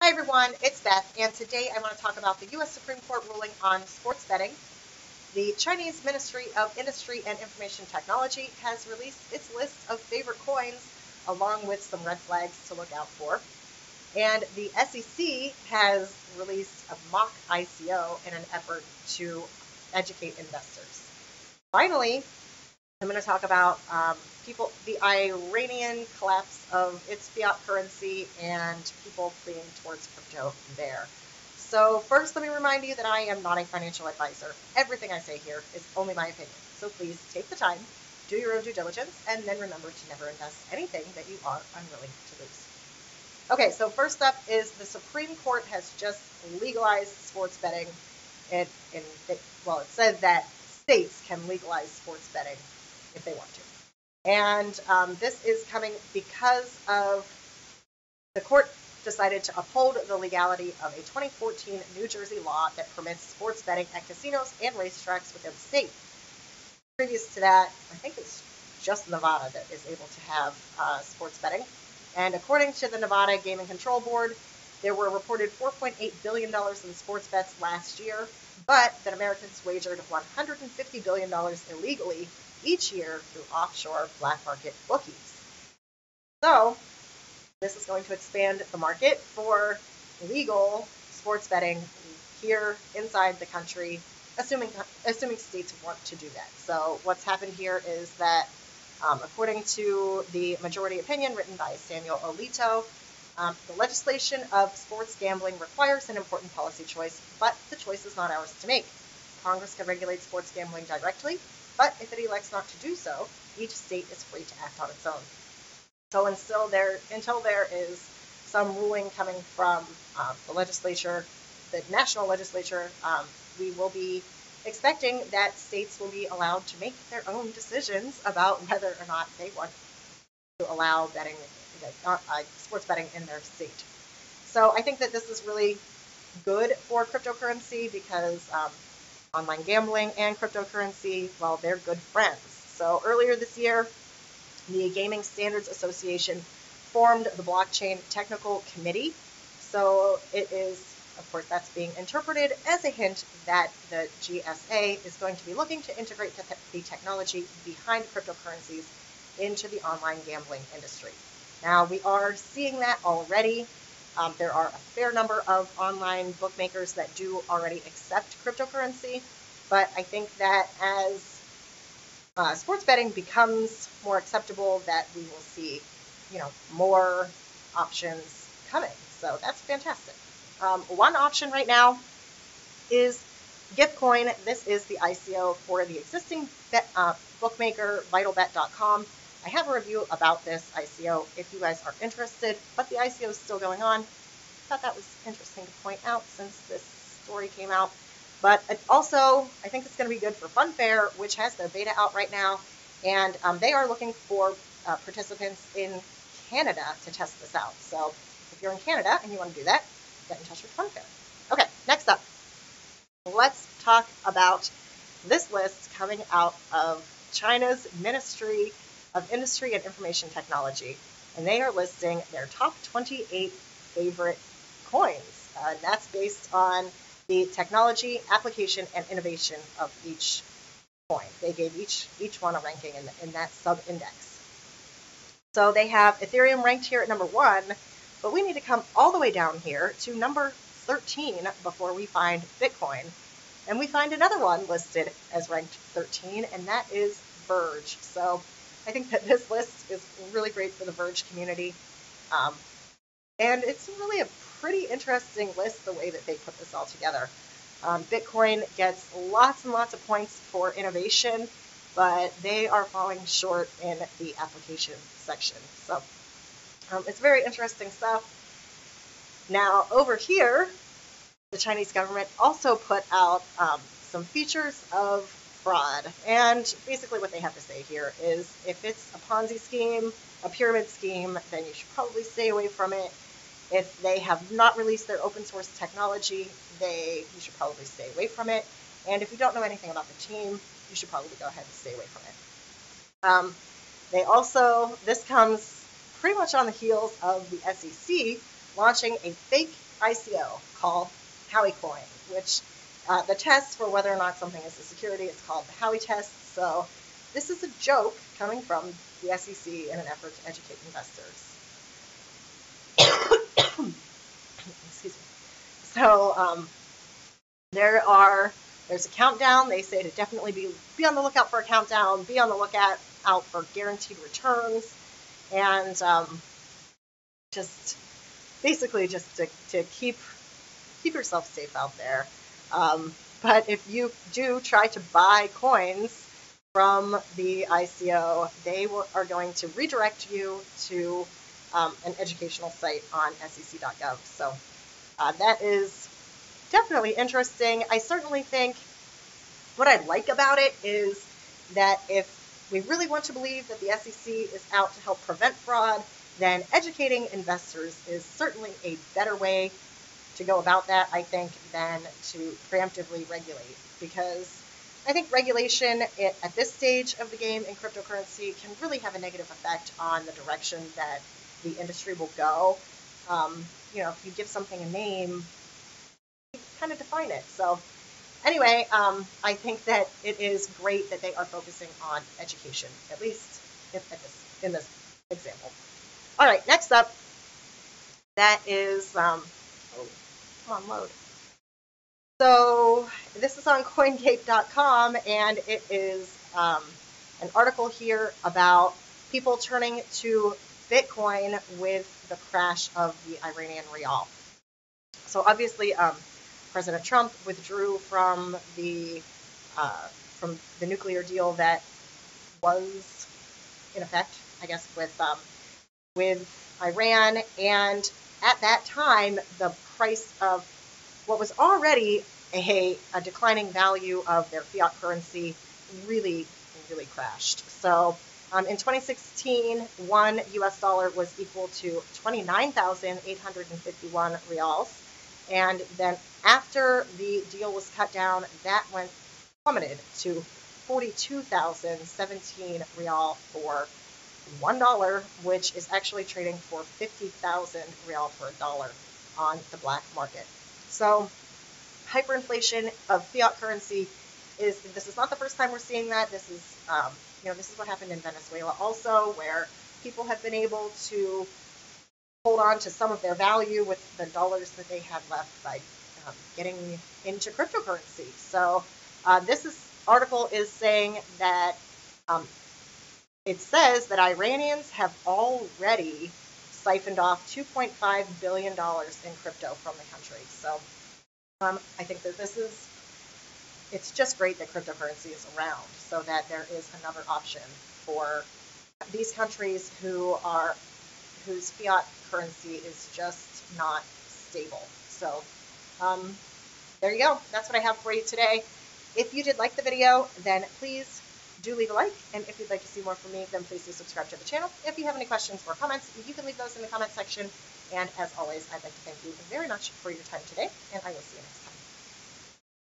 Hi everyone, it's Beth, and today I want to talk about the U.S. Supreme Court ruling on sports betting. The Chinese Ministry of Industry and Information Technology has released its list of favorite coins, along with some red flags to look out for. And the SEC has released a mock ICO in an effort to educate investors. Finally, I'm going to talk about the Iranian collapse of its fiat currency and people fleeing towards crypto there. So first, let me remind you that I am not a financial advisor. Everything I say here is only my opinion. So please take the time, do your own due diligence, and then remember to never invest anything that you are unwilling to lose. Okay, so first up is the Supreme Court has just legalized sports betting. It said that states can legalize sports betting if they want to. And this is coming because of the court decided to uphold the legality of a 2014 New Jersey law that permits sports betting at casinos and racetracks within the state. Previous to that, I think it's just Nevada that is able to have sports betting. And according to the Nevada Gaming Control Board, there were reported $4.8 billion in sports bets last year, but that Americans wagered $150 billion illegally each year through offshore black market bookies. So this is going to expand the market for legal sports betting here inside the country, assuming states want to do that. So what's happened here is that according to the majority opinion written by Samuel Alito, the legislation of sports gambling requires an important policy choice, but the choice is not ours to make. Congress can regulate sports gambling directly, but if it elects not to do so, each state is free to act on its own. So until there is some ruling coming from the legislature, the national legislature, we will be expecting that states will be allowed to make their own decisions about whether or not they want to allow betting, sports betting in their state. So I think that this is really good for cryptocurrency because online gambling and cryptocurrency, well, they're good friends. So earlier this year, the Gaming Standards Association formed the Blockchain Technical Committee. So it is, of course, that's being interpreted as a hint that the GSA is going to be looking to integrate the technology behind cryptocurrencies into the online gambling industry. Now, we are seeing that already. There are a fair number of online bookmakers that do already accept cryptocurrency, but I think that as sports betting becomes more acceptable, that we will see, more options coming. So that's fantastic. One option right now is Giftcoin. This is the ICO for the existing bookmaker VitalBet.com. I have a review about this ICO if you guys are interested, but the ICO is still going on. I thought that was interesting to point out since this story came out. But also, I think it's going to be good for Funfair, which has their beta out right now, and they are looking for participants in Canada to test this out. So if you're in Canada and you want to do that, get in touch with Funfair. Okay, next up, let's talk about this list coming out of China's Ministry of Industry and Information Technology, and they are listing their top 28 favorite coins. That's based on the technology, application, and innovation of each coin. They gave each one a ranking in that sub-index. So they have Ethereum ranked here at number 1, but we need to come all the way down here to number 13 before we find Bitcoin. And we find another one listed as ranked 13, and that is Verge. So I think that this list is really great for the Verge community. And it's really a pretty interesting list the way that they put this all together. Bitcoin gets lots and lots of points for innovation, but they are falling short in the application section. So it's very interesting stuff. Now over here, the Chinese government also put out some features of fraud. And basically what they have to say here is if it's a Ponzi scheme, a pyramid scheme, then you should probably stay away from it. If they have not released their open source technology, you should probably stay away from it. And if you don't know anything about the team, you should probably go ahead and stay away from it. This comes pretty much on the heels of the SEC launching a fake ICO called Coin, which the test for whether or not something is a security is called the Howey test. So this is a joke coming from the SEC in an effort to educate investors. Excuse me. So there's a countdown. They say to definitely be on the lookout for a countdown, be on the lookout for guaranteed returns, and just basically just to keep yourself safe out there. But if you do try to buy coins from the ICO, they are going to redirect you to an educational site on sec.gov. So that is definitely interesting. I certainly think what I like about it is that if we really want to believe that the SEC is out to help prevent fraud, then educating investors is certainly a better way to go about that, I think, than to preemptively regulate. Because I think regulation at this stage of the game in cryptocurrency can really have a negative effect on the direction that the industry will go. If you give something a name, you kind of define it. So anyway, I think that it is great that they are focusing on education, at least in this example. All right, next up, that is, come on, load. So this is on Coingate.com, and it is an article here about people turning to Bitcoin with the crash of the Iranian rial. So obviously, President Trump withdrew from the nuclear deal that was in effect, I guess, with Iran, and at that time, the price of what was already a declining value of their fiat currency really crashed. So in 2016, $1 US was equal to 29,851 reals. And then after the deal was cut down, that plummeted to 42,017 real for $1, which is actually trading for 50,000 real for a dollar on the black market. So hyperinflation of fiat currency this is not the first time we're seeing that. This is this is what happened in Venezuela also, where people have been able to hold on to some of their value with the dollars that they had left by getting into cryptocurrency. So this article is saying that it says that Iranians have already siphoned off $2.5 billion in crypto from the country. So I think that it's just great that cryptocurrency is around so that there is another option for these countries whose fiat currency is just not stable. So there you go. That's what I have for you today. If you did like the video, then please do leave a like. And if you'd like to see more from me, then please do subscribe to the channel. If you have any questions or comments, you can leave those in the comment section. And as always, I'd like to thank you very much for your time today, and I will see you next time.